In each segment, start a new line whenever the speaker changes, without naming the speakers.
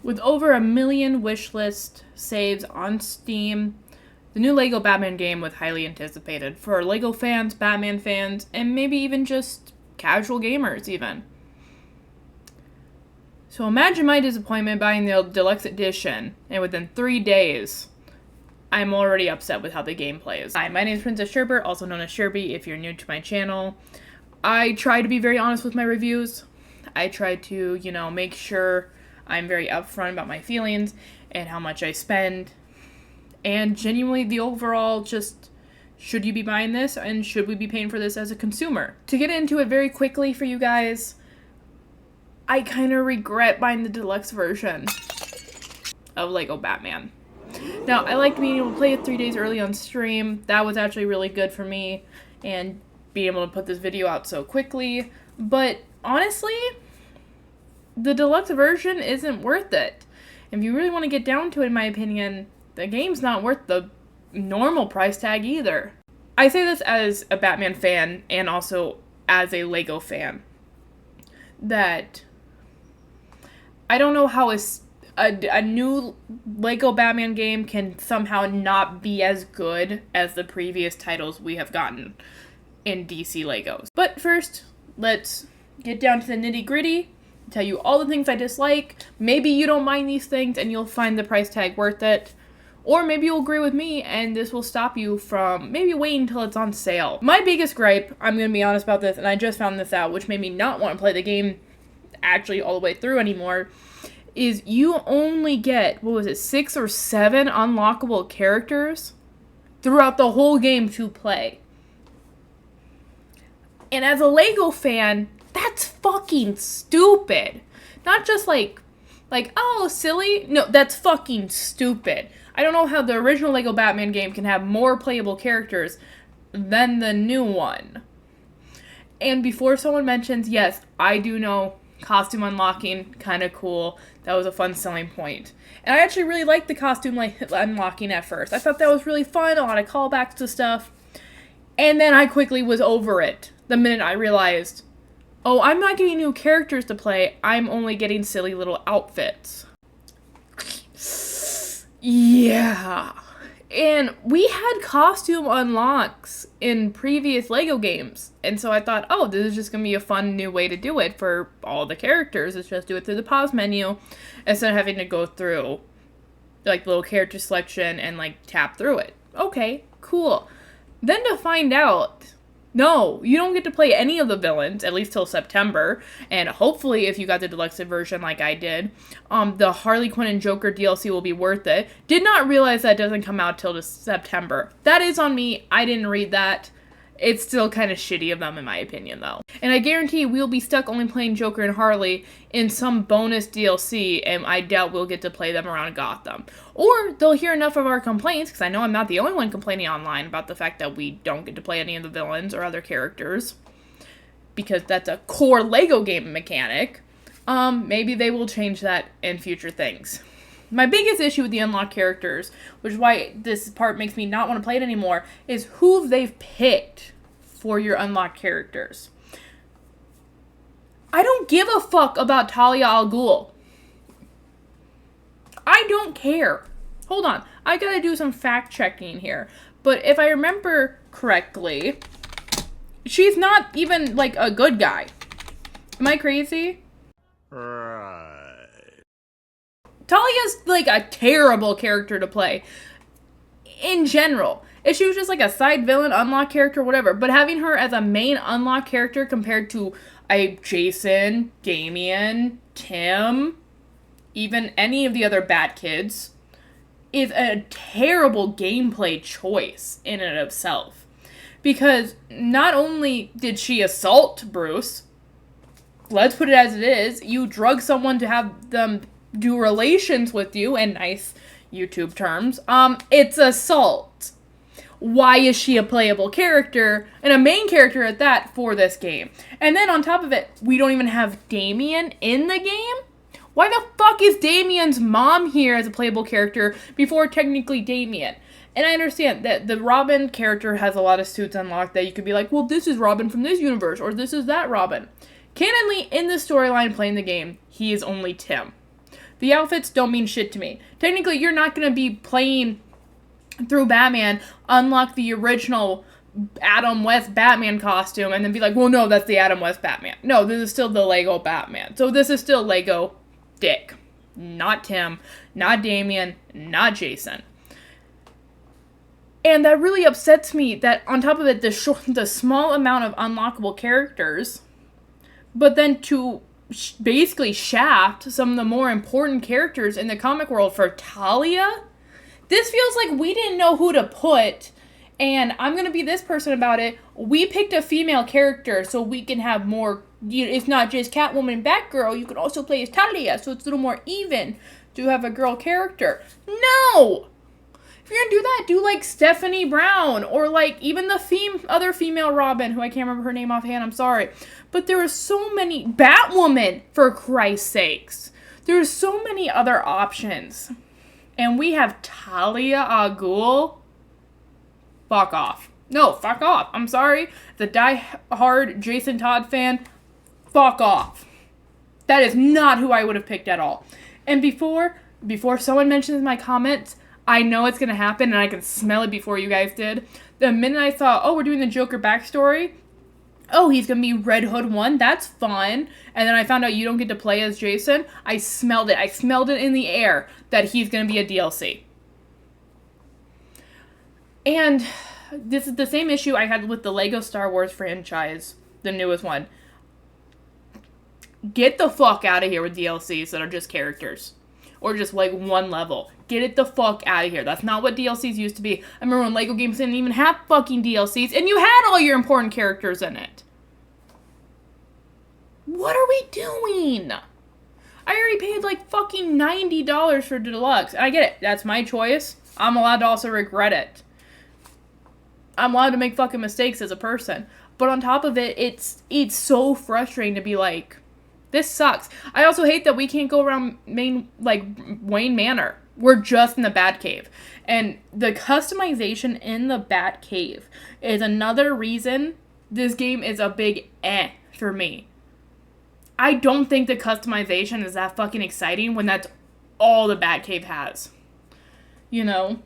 With over 1 million wishlist saves on Steam, the new LEGO Batman game was highly anticipated for LEGO fans, Batman fans, and maybe even just casual gamers even. So imagine my disappointment buying the deluxe edition, and within 3 days, I'm already upset with how the game plays. Hi, my name is Princess Sherbert, also known as Sherby if you're new to my channel. I try to be very honest with my reviews. I try to, make sure I'm very upfront about my feelings and how much I spend. And genuinely, the overall just, should you be buying this and should we be paying for this as a consumer? To get into it very quickly for you guys, I kind of regret buying the deluxe version of LEGO Batman. Now, I liked being able to play it 3 days early on stream. That was actually really good for me and being able to put this video out so quickly. But honestly, the deluxe version isn't worth it. If you really want to get down to it, in my opinion, the game's not worth the normal price tag either. I say this as a Batman fan and also as a LEGO fan, that I don't know how a new LEGO Batman game can somehow not be as good as the previous titles we have gotten in DC Legos. But first, let's get down to the nitty-gritty, tell you all the things I dislike. Maybe you don't mind these things and you'll find the price tag worth it. Or maybe you'll agree with me and this will stop you from maybe waiting until it's on sale. My biggest gripe, I'm going to be honest about this, and I just found this out, which made me not want to play the game actually all the way through anymore, is you only get, 6 or 7 unlockable characters throughout the whole game to play. And as a LEGO fan, that's fucking stupid. Not just like, oh, silly. No, that's fucking stupid. I don't know how the original LEGO Batman game can have more playable characters than the new one. And before someone mentions, yes, I do know costume unlocking, kind of cool. That was a fun selling point. And I actually really liked the costume unlocking at first. I thought that was really fun, a lot of callbacks to stuff. And then I quickly was over it the minute I realized, oh, I'm not getting new characters to play, I'm only getting silly little outfits. Yeah. And we had costume unlocks in previous LEGO games. And so I thought, oh, this is just going to be a fun new way to do it for all the characters. Let's just do it through the pause menu instead of having to go through little character selection and tap through it. Okay, cool. Then to find out, no, you don't get to play any of the villains, at least till September, and hopefully if you got the deluxe version like I did, the Harley Quinn and Joker DLC will be worth it. Did not realize that doesn't come out till September. That is on me, I didn't read that. It's still kind of shitty of them in my opinion though. And I guarantee we'll be stuck only playing Joker and Harley in some bonus DLC, and I doubt we'll get to play them around Gotham. Or they'll hear enough of our complaints, because I know I'm not the only one complaining online about the fact that we don't get to play any of the villains or other characters, because that's a core LEGO game mechanic. Maybe they will change that in future things. My biggest issue with the unlocked characters, which is why this part makes me not want to play it anymore, is who they've picked for your unlocked characters. I don't give a fuck about Talia al Ghul. I don't care. Hold on, I gotta do some fact checking here. But if I remember correctly, she's not even a good guy. Am I crazy?
Right.
Talia's a terrible character to play in general. If she was just a side villain, unlock character, whatever. But having her as a main unlock character compared to a Jason, Damian, Tim, even any of the other Bat Kids, is a terrible gameplay choice in and of itself. Because not only did she assault Bruce, let's put it as it is, you drug someone to have them do relations with you, in nice YouTube terms, it's assault. Why is she a playable character, and a main character at that, for this game? And then on top of it, we don't even have Damian in the game? Why the fuck is Damian's mom here as a playable character before technically Damian? And I understand that the Robin character has a lot of suits unlocked that you could be like, well, this is Robin from this universe, or this is that Robin. Canonly, in the storyline playing the game, he is only Tim. The outfits don't mean shit to me. Technically, you're not going to be playing through Batman, unlock the original Adam West Batman costume, and then be like, well, no, that's the Adam West Batman. No, this is still the Lego Batman. So this is still Lego Dick. Not Tim, not Damian, not Jason. And that really upsets me that on top of it, the small amount of unlockable characters, but then to basically shaft some of the more important characters in the comic world for Talia? This feels like we didn't know who to put, and I'm going to be this person about it. We picked a female character so we can have more, it's not just Catwoman and Batgirl, you can also play as Talia, so it's a little more even to have a girl character. No! If you're going to do that, do like Stephanie Brown, or like even the other female Robin, who I can't remember her name offhand, I'm sorry. But there are so many, Batwoman, for Christ's sakes. There's so many other options. And we have Talia al Ghul. Fuck off. No, fuck off. I'm sorry. The die-hard Jason Todd fan, fuck off. That is not who I would have picked at all. And before someone mentions my comments, I know it's going to happen, and I can smell it before you guys did. The minute I saw, oh, we're doing the Joker backstory. Oh, he's going to be Red Hood 1. That's fun. And then I found out you don't get to play as Jason. I smelled it. I smelled it in the air that he's going to be a DLC. And this is the same issue I had with the Lego Star Wars franchise, the newest one. Get the fuck out of here with DLCs that are just characters. Or just like one level. Get it the fuck out of here. That's not what DLCs used to be. I remember when Lego games didn't even have fucking DLCs, and you had all your important characters in it. What are we doing? I already paid like fucking $90 for Deluxe. I get it. That's my choice. I'm allowed to also regret it. I'm allowed to make fucking mistakes as a person. But on top of it, it's so frustrating to be like, this sucks. I also hate that we can't go around Wayne Manor. We're just in the Batcave. And the customization in the Batcave is another reason this game is a big for me. I don't think the customization is that fucking exciting when that's all the Batcave has. You know?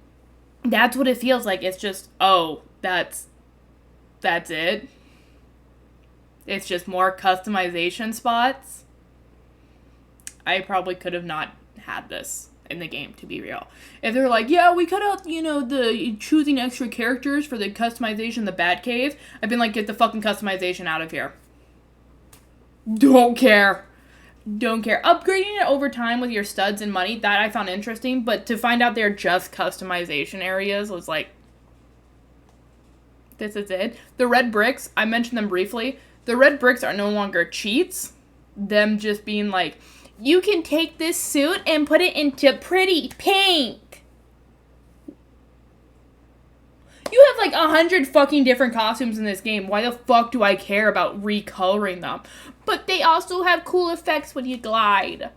That's what it feels like. It's just, oh, that's it. It's just more customization spots. I probably could have not had this in the game, to be real. If they were like, yeah, we cut out, the choosing extra characters for the customization, the Batcave, I've been like, get the fucking customization out of here. Don't care. Upgrading it over time with your studs and money, that I found interesting, but to find out they're just customization areas was like, this is it. The red bricks, I mentioned them briefly. The red bricks are no longer cheats. Them just being like, you can take this suit and put it into pretty pink. You have like 100 fucking different costumes in this game. Why the fuck do I care about recoloring them? But they also have cool effects when you glide.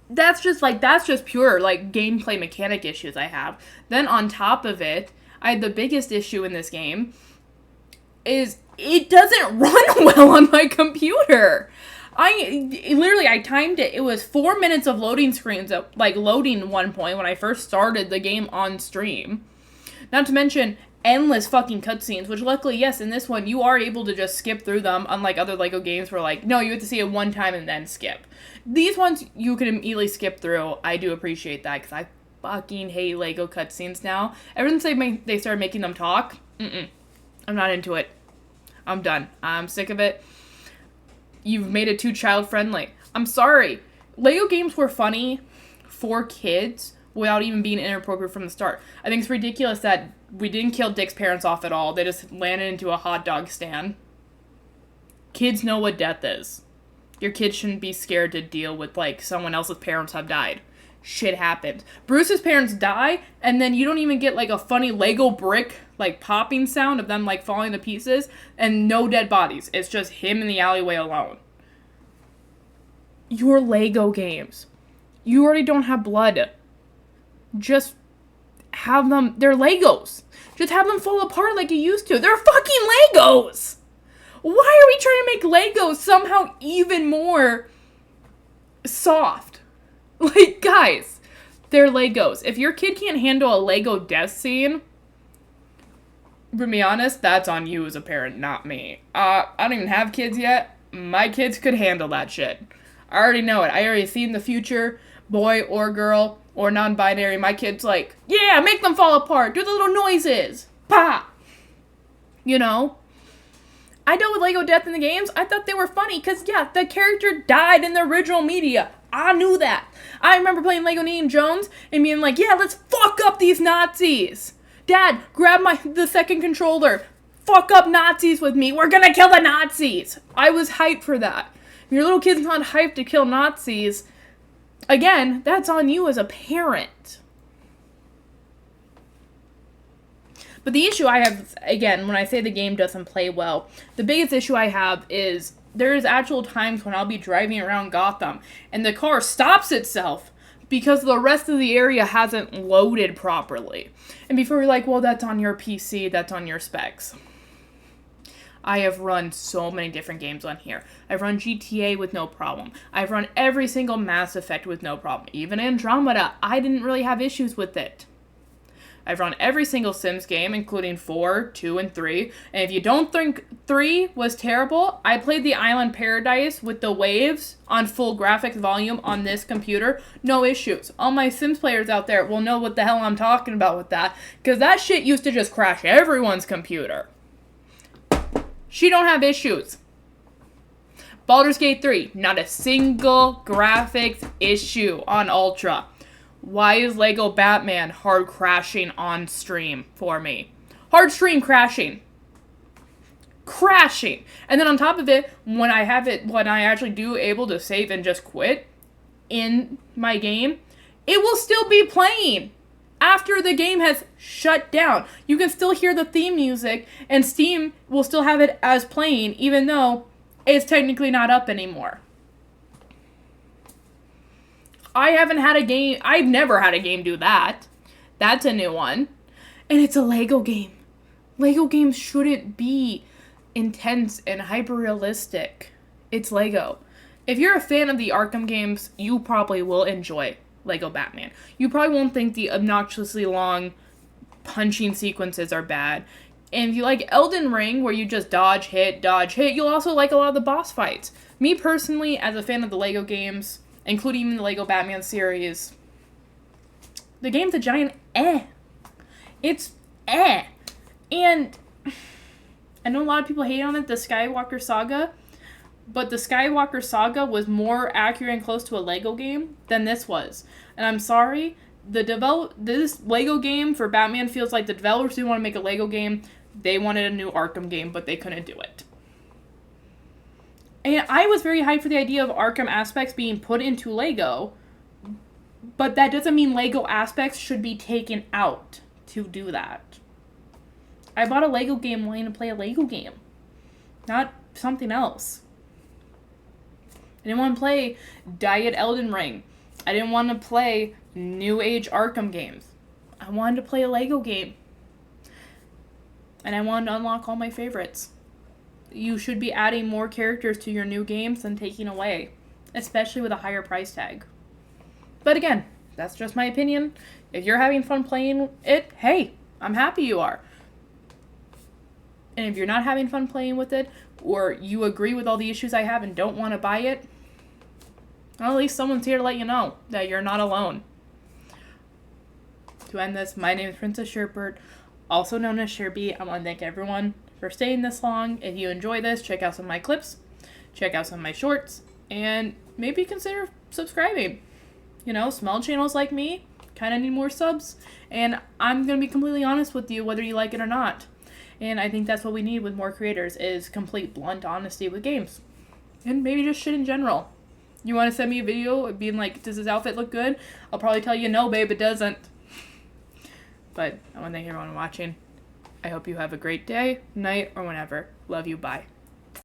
That's just pure like gameplay mechanic issues I have. Then on top of it, I had the biggest issue in this game is it doesn't run well on my computer. I timed it. It was 4 minutes of loading screens, like loading one point when I first started the game on stream. Not to mention endless fucking cutscenes, which luckily, yes, in this one, you are able to just skip through them, unlike other Lego games where, like, no, you have to see it one time and then skip. These ones, you can immediately skip through. I do appreciate that, because I fucking hate Lego cutscenes now. Ever since they started making them talk, I'm not into it. I'm done. I'm sick of it. You've made it too child-friendly. I'm sorry. Lego games were funny for kids without even being inappropriate from the start. I think it's ridiculous that we didn't kill Dick's parents off at all. They just landed into a hot dog stand. Kids know what death is. Your kids shouldn't be scared to deal with, like, someone else's parents have died. Shit happens. Bruce's parents die, and then you don't even get, like, a funny Lego brick, like, popping sound of them, like, falling to pieces, and no dead bodies. It's just him in the alleyway alone. Your Lego games. You already don't have blood. Just have them, they're Legos. Just have them fall apart like you used to. They're fucking Legos! Why are we trying to make Legos somehow even more soft? Like, guys, they're Legos. If your kid can't handle a Lego death scene, to be honest, that's on you as a parent, not me. I don't even have kids yet. My kids could handle that shit. I already know it. I already seen the future, boy or girl or non-binary. My kid's like, yeah, make them fall apart. Do the little noises. Pa! You know? I dealt with Lego death in the games. I thought they were funny because, yeah, the character died in the original media. I knew that. I remember playing Lego Indiana Jones and being like, yeah, let's fuck up these Nazis. Dad, grab the second controller. Fuck up Nazis with me. We're gonna kill the Nazis. I was hyped for that. If your little kid's not hyped to kill Nazis, again, that's on you as a parent. But the issue I have, again, when I say the game doesn't play well, the biggest issue I have is there's actual times when I'll be driving around Gotham and the car stops itself because the rest of the area hasn't loaded properly. And before you're like, well, that's on your PC, that's on your specs. I have run so many different games on here. I've run GTA with no problem. I've run every single Mass Effect with no problem. Even Andromeda, I didn't really have issues with it. I've run every single Sims game, including 4, 2, and 3. And if you don't think 3 was terrible, I played the Island Paradise with the waves on full graphics volume on this computer. No issues. All my Sims players out there will know what the hell I'm talking about with that, because that shit used to just crash everyone's computer. She don't have issues. Baldur's Gate 3, not a single graphics issue on Ultra. Why is Lego Batman hard crashing on stream for me? Hard stream crashing. Crashing. And then on top of it, when I actually do able to save and just quit in my game, it will still be playing after the game has shut down. You can still hear the theme music, and Steam will still have it as playing, even though it's technically not up anymore. I've never had a game do that. That's a new one. And it's a Lego game. Lego games shouldn't be intense and hyper-realistic. It's Lego. If you're a fan of the Arkham games, you probably will enjoy Lego Batman. You probably won't think the obnoxiously long punching sequences are bad. And if you like Elden Ring, where you just dodge, hit, you'll also like a lot of the boss fights. Me personally, as a fan of the Lego games, including even the Lego Batman series, the game's a giant eh. It's eh. And I know a lot of people hate on it, the Skywalker Saga, but the Skywalker Saga was more accurate and close to a Lego game than this was. And I'm sorry, this Lego game for Batman feels like the developers didn't want to make a Lego game. They wanted a new Arkham game, but they couldn't do it. And I was very hyped for the idea of Arkham aspects being put into Lego, but that doesn't mean Lego aspects should be taken out to do that. I bought a Lego game wanting to play a Lego game, not something else. I didn't want to play Diet Elden Ring. I didn't want to play New Age Arkham games. I wanted to play a Lego game. And I wanted to unlock all my favorites. You should be adding more characters to your new games than taking away, especially with a higher price tag. But again, that's just my opinion. If you're having fun playing it, hey, I'm happy you are. And if you're not having fun playing with it, or you agree with all the issues I have and don't want to buy it, well, at least someone's here to let you know that you're not alone. To end this, my name is Princess Sherbert, also known as Sherby. I want to thank everyone for staying this long. If you enjoy this, check out some of my clips, check out some of my shorts, and maybe consider subscribing. You know, small channels like me kind of need more subs, and I'm going to be completely honest with you whether you like it or not. And I think that's what we need with more creators, is complete blunt honesty with games. And maybe just shit in general. You want to send me a video being like, does this outfit look good? I'll probably tell you, no, babe, it doesn't. But I want to thank everyone for watching. I hope you have a great day, night, or whenever. Love you. Bye.